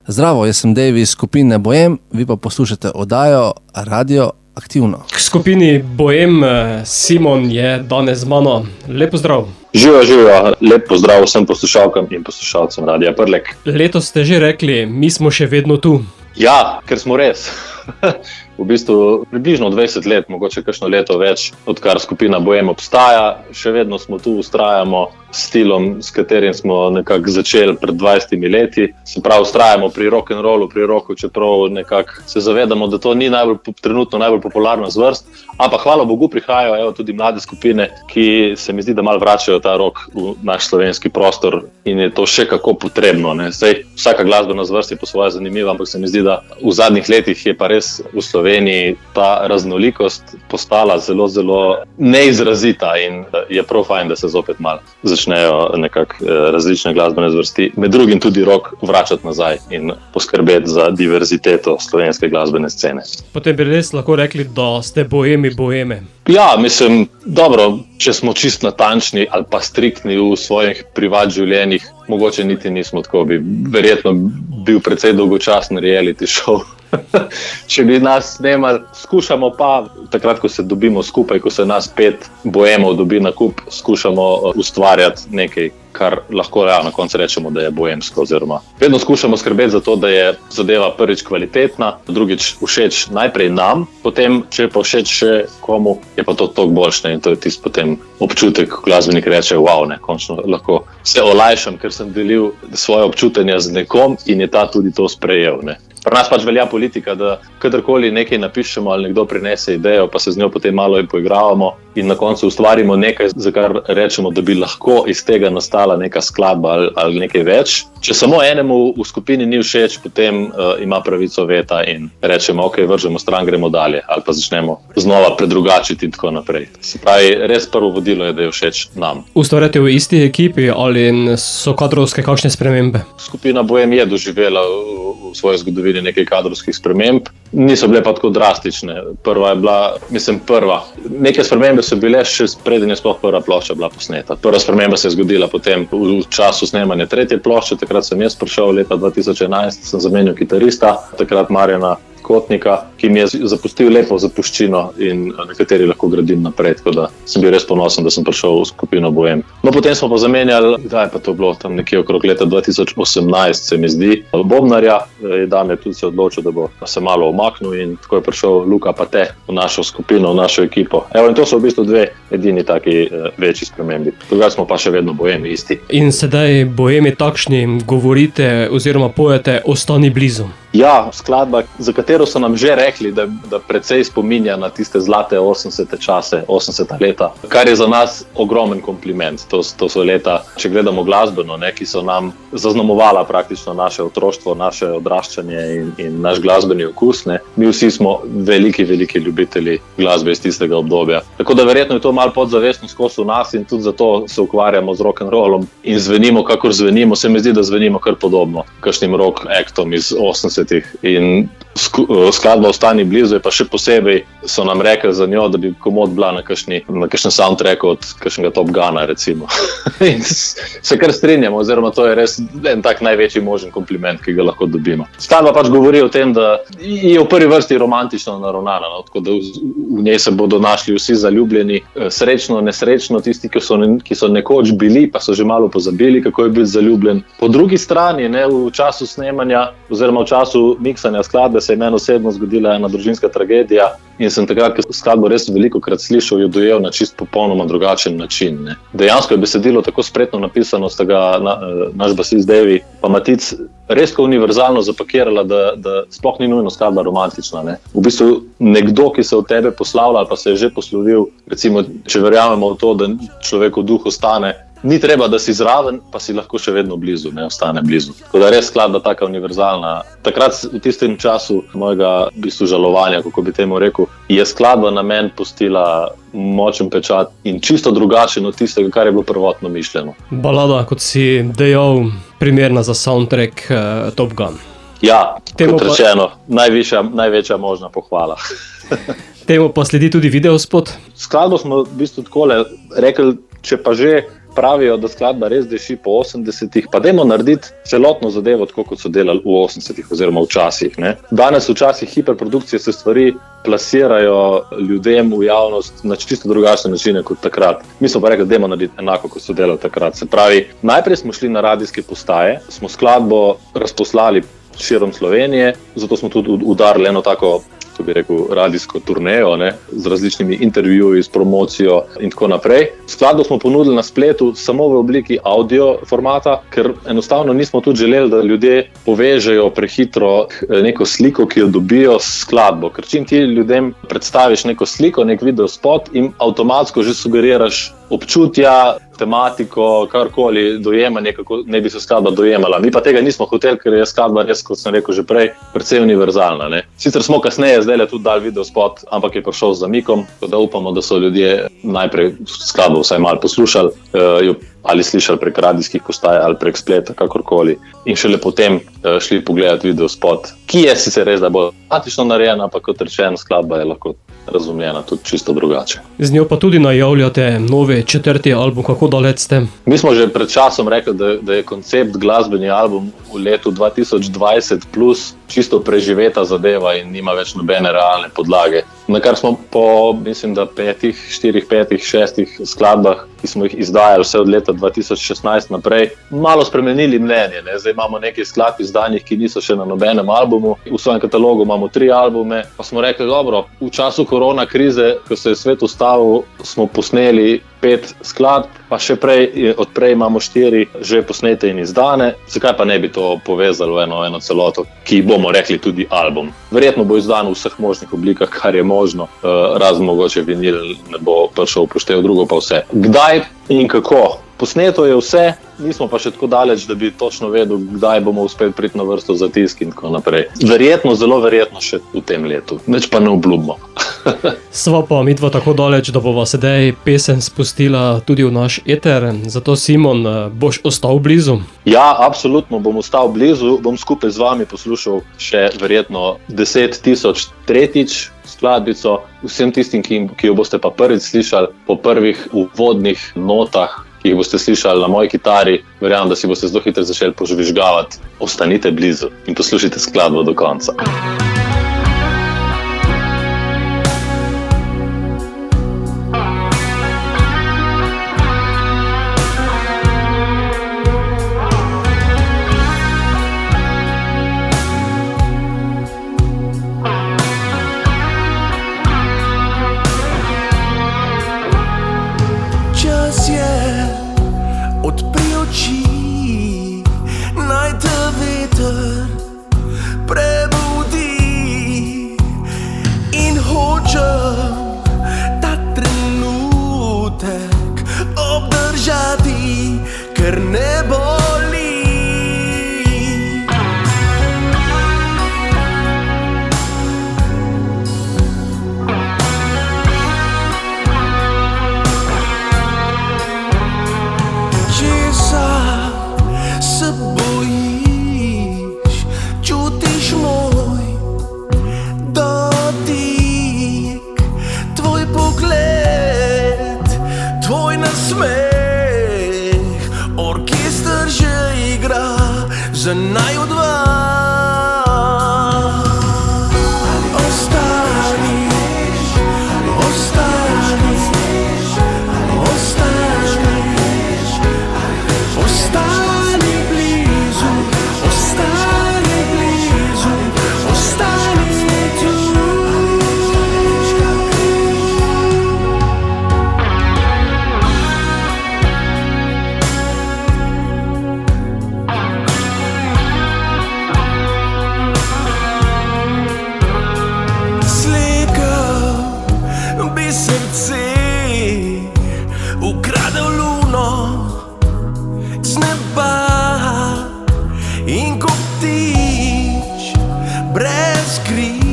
Zdravo, jaz sem Devi iz skupine Bohem, vi pa poslušate oddajo Radio Aktivno. K skupini Bohem Simon je danes z mano. Lep pozdrav. Živijo, lep pozdrav vsem poslušalkam in poslušalcem Radia Prlek. Letos ste že rekli, mi smo še vedno tu. Ja, ker smo res. V bistvu približno 20 let, mogoče kakšno leto več, odkar skupina Bohem obstaja, še vedno smo tu, vztrajamo s stilom, s katerim smo nekako začeli pred 20 leti. Se pravi, vztrajamo pri rock'n'rollu, pri rocku, čeprav nekako se zavedamo, da to ni trenutno najbolj popularna zvrst, ampak hvala Bogu prihajajo tudi mlade skupine, ki se mi zdi, da malo vračajo ta rock v naš slovenski prostor in je to še kako potrebno. Zdaj, vsaka glasbena zvrst je po svoje zanimiva, ampak se mi zdi, da v zadnjih letih je pa res v Sloveniji ta raznolikost postala zelo, zelo neizrazita in je prav fajn, da se zopet malo začnejo nekako različne glasbene zvrsti, med drugim tudi rock, vračati nazaj in poskrbeti za diverziteto slovenske glasbene scene. Potem bi res lahko rekli, da ste boheme. Ja, mislim, dobro, če smo čist natančni ali pa striktni v svojih privat življenjih, mogoče niti nismo tako, bi verjetno bil precej dolgočasen reality show. Če bi nas snemali, skušamo pa, takrat, ko se dobimo skupaj, ko se nas 5 bohemov dobi na kup, skušamo ustvarjati nekaj, kar lahko na koncu rečemo, da je bohemsko, oziroma vedno skušamo skrbeti za to, da je zadeva prvič kvalitetna, drugič všeč najprej nam, potem, če pa všeč še komu, je pa to toliko boljše in to je tisti potem občutek, ko glasbenik reče, wow, končno lahko se olajšam, ker sem delil svoje občutenja z nekom in je ta tudi to sprejel. Pri nas pač velja politika, da kadarkoli nekaj napišemo ali nekdo prinese idejo, pa se z njo potem malo poigravamo in na koncu ustvarimo nekaj, za kar rečemo, da bi lahko iz tega nastala neka skladba ali nekaj več. Če samo enemu v skupini ni všeč, potem ima pravico veta in rečemo, ok, vržemo stran, gremo dalje ali pa začnemo znova predrugačiti in tako naprej. Se pravi, res prvo vodilo je, da je všeč nam. Ustvarjate v isti ekipi ali so kadrovske kakšne spremembe? Skupina Bohem je doživela v svoji zgodovini nekaj kadrovskih sprememb. Niso bile pa tako drastične. Prva je bila, neke spremembe so bile še preden je sploh prva plošča bila posneta. Prva sprememba se je zgodila potem v času snemanja 3. plošče, takrat sem jaz prišel, leta 2011 sem zamenjal kitarista, takrat Marjana Kotnika, ki mi je zapustil lepo zapuščino in na kateri lahko gradim naprej, tako da sem bil res ponosen, da sem prišel v skupino Bohem. No, potem smo pa zamenjali, kdaj pa to bilo, tam nekje okrog leta 2018 se mi zdi, Bobnarja je Damir tudi se odločil, da bo se malo omaknil in tako je prišel Luka Pate v našo skupino, v našo ekipo. In to so v bistvu 2 edini taki večji spremembi. Drugače smo pa še vedno Bohemi isti. In sedaj Bohemi takšni govorite oziroma pojete Ostani blizu. Ja, skladba, za katero so nam že rekli, da precej spominja na tiste zlate 80. čase, 80. leta, kar je za nas ogromen kompliment. To so leta, če gledamo glasbeno, ki so nam zaznamovala praktično naše otroštvo, naše odraščanje in naš glasbeni okus. Mi vsi smo veliki ljubitelji glasbe iz tistega obdobja. Tako da verjetno je to malo podzavestno skozi nas in tudi zato se ukvarjamo z rock'n'rollom in zvenimo, kakor zvenimo. Se mi zdi, da zvenimo kar podobno kakšnim rock actom iz 80. In skladba Ostani blizu je pa še posebej, so nam rekli za njo, da bi komod bila na kakšnem soundtracku od kakšnega Top Guna, recimo. In se kar strinjamo, oziroma to je res en tak največji možen kompliment, ki ga lahko dobimo. Skladba pač govori o tem, da je v prvi vrsti romantično naravnana, tako da v njej se bodo našli vsi zaljubljeni, srečno, nesrečno, tisti, ki so nekoč bili, pa so že malo pozabili, kako je biti zaljubljen. Po drugi strani, v času snemanja oziroma v času miksanja skladbe se je meni osebno zgodila ena družinska tragedija in sem takrat, ko skladbo res velikokrat slišal, jo dojel na čist popolnoma drugačen način. Dejansko je besedilo tako spretno napisano, sta ga naš basist Devi pa Matic res univerzalno zapakirala, da sploh ni nujno skladba romantična. V bistvu nekdo, ki se od tebe poslavlja ali pa se je že poslovil, recimo, če verjamemo v to, da človek v duhu ostane, ni treba, da si zraven, pa si lahko še vedno blizu, ostane blizu. Tako da res skladba taka univerzalna. Takrat v tistem času mojega žalovanja, kako bi temu rekel, je skladba na meni pustila močen pečat in čisto drugačen od tistega, kar je bilo prvotno mišljeno. Balada, kot si dejal, primerna za soundtrack Top Gun. Ja, kot rečeno, največja možna pohvala. Temu pa sledi tudi videospot. Skladbo smo v bistvu takole rekli, če pa že pravijo, da skladba res diši po 80-ih, pa dajmo narediti celotno zadevo tako, kot so delali v 80-ih oziroma včasih. Ne? Danes včasih hiperprodukcije se stvari plasirajo ljudem v javnost na čisto drugačne načine kot takrat. Mi smo pa rekli, dajmo narediti enako, kot so delali takrat. Se pravi, najprej smo šli na radijske postaje, smo skladbo razposlali širom Slovenije, zato smo tudi udarili eno tako, to bi rekel, radijsko turnejo, ne, z različnimi intervjuji, s promocijo in tako naprej. Skladbo smo ponudili na spletu samo v obliki audio formata, ker enostavno nismo tudi želeli, da ljudje povežejo prehitro neko sliko, ki jo dobijo s skladbo. Ker čim ti ljudem predstaviš neko sliko, nek video spot, jim avtomatsko že sugeriraš občutja, tematiko, karkoli, dojemanje, kako ne bi se skladba dojemala. Mi pa tega nismo hoteli, ker je skladba res, kot sem rekel že prej, precej univerzalna. Ne? Sicer smo kasneje zdaj tudi dali video spot, ampak je prišel z zamikom, tako da upamo, da so ljudje najprej skladbo vsaj malo poslušali, jo ali slišali prek radijskih postaj ali prek spleta, kakorkoli. In šele potem šli pogledati video spot, ki je sicer res, da bo atično narejena, pa kot rečeno, skladba je lahko razumljena tudi čisto drugače. Z njo pa tudi najavljate novi 4. album, kako daleč ste? Mi smo že pred časom rekli, da je koncept glasbeni album v letu 2020 plus čisto preživeta zadeva in nima več nobene realne podlage. Na kar smo po, mislim, da 4, 5, 6 skladbah, ki smo jih izdajali vse od leta 2016 naprej, malo spremenili mnenje. Ne? Zdaj imamo nekaj skladb izdanih, ki niso še na nobenem albumu. V svojem katalogu imamo 3 albume, pa smo rekli, dobro, v času korona krize, ko se je svet ustavil, smo posneli 5 skladb, pa še odprej imamo 4 že posnete in izdane. Zakaj pa ne bi to povezali v eno celoto, ki bomo rekli tudi album. Verjetno bo izdan v vseh možnih oblikah, kar je možno, razen mogoče vinil ne bo prišel upoštev, drugo pa vse. Kdaj in kako? Posneto je vse, nismo pa še tako daleč, da bi točno vedel, kdaj bomo uspeli priti na vrsto za tisk in tako naprej. Verjetno, zelo verjetno še v tem letu. Nič pa ne obljubimo. Sva pa midva tako daleč, da bova sedaj pesem spustila tudi v naš eter. Zato, Simon, boš ostal blizu? Ja, absolutno bom ostal blizu. Bom skupaj z vami poslušal še verjetno 10 000 tretjič skladbico. Vsem tistim, ki jo boste pa prvič slišali po prvih uvodnih notah, ki jih boste slišali na moji kitari, verjamem, da si boste zelo hitro začeli požvižgavati. Ostanite blizu in poslušajte skladbo do konca. Odpri oči, naj te veter prebudi in hočem ta trenutek obdržati, ker ne boli. Se bojiš, čutiš moj dotik, tvoj pogled, tvoj nasmeh, orkester že igra za naj od vas. Srce ukradel luno z neba in kot ptič brez križ